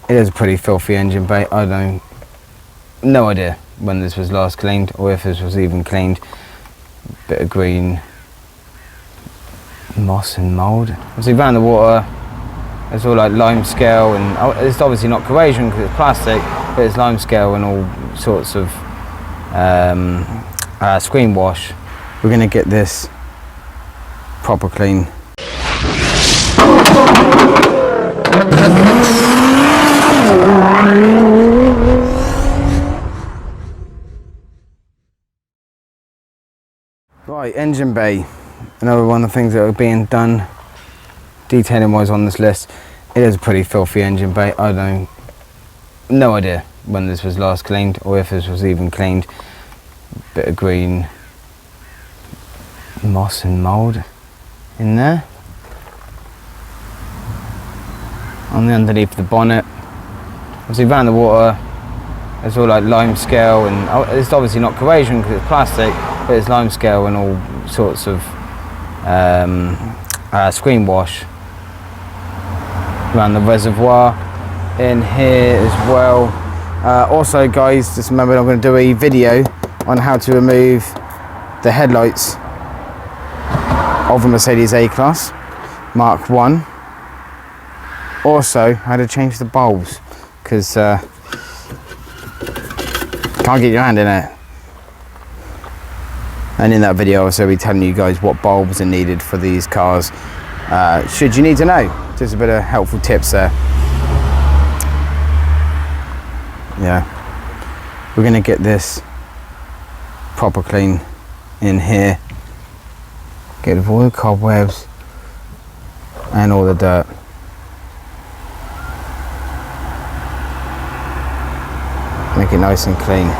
It is a pretty filthy engine bay. I don't, no idea when this was last cleaned or if this was even cleaned. Bit of green moss and mould. Obviously around the water, it's all like lime scale, and it's obviously not corrosion because it's plastic, but it's lime scale and all sorts of screen wash. We're going to get this proper clean. Right, engine bay. Another one of the things that are being done detailing wise on this list. It is a pretty filthy engine bay. I don't, no idea when this was last cleaned or if this was even cleaned. Bit of green moss and mould in there. On the underneath of the bonnet, obviously around the water, it's all like lime scale, and it's obviously not corrosion because it's plastic, but it's lime scale and all sorts of screen wash around the reservoir in here as well. Also guys, just remember I'm going to do a video on how to remove the headlights of a Mercedes A-Class Mark 1. Also how to change the bulbs, because can't get your hand in it. And in that video also I'll be telling you guys what bulbs are needed for these cars, should you need to know. Just a bit of helpful tips there. Yeah, we're going to get this proper clean in here, get rid of all the cobwebs and all the dirt. Make it nice and clean.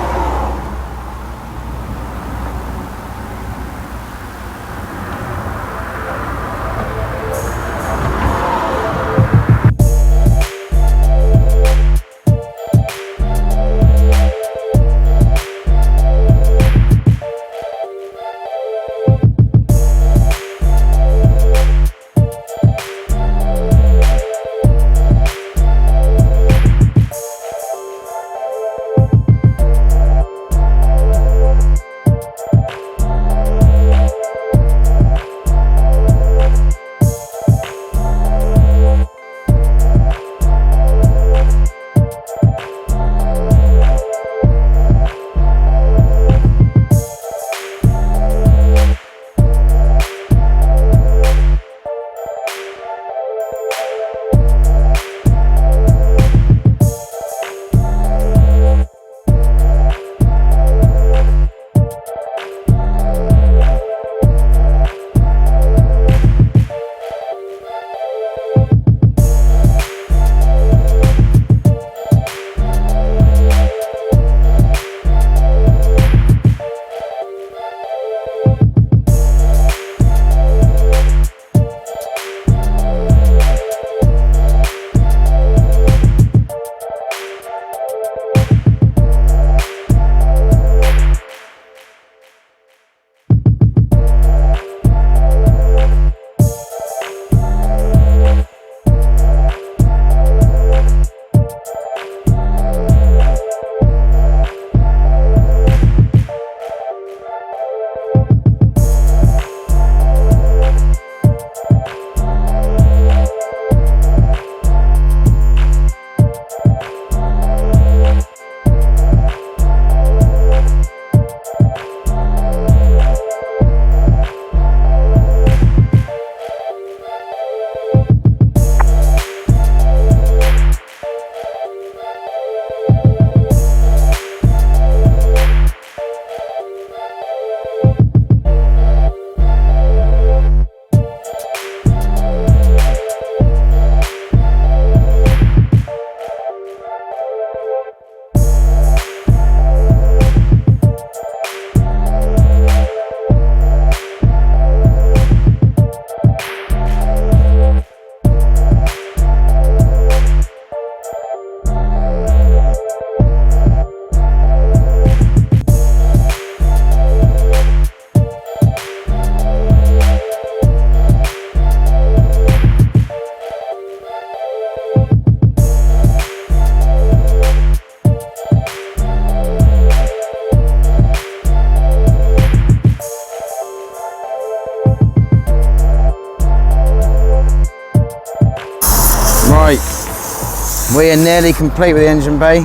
We are nearly complete with the engine bay.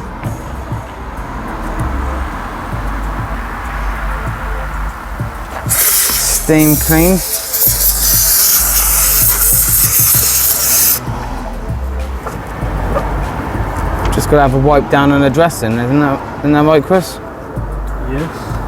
Steam clean. Just got to have a wipe down and a dressing, isn't that right, Chris? Yes.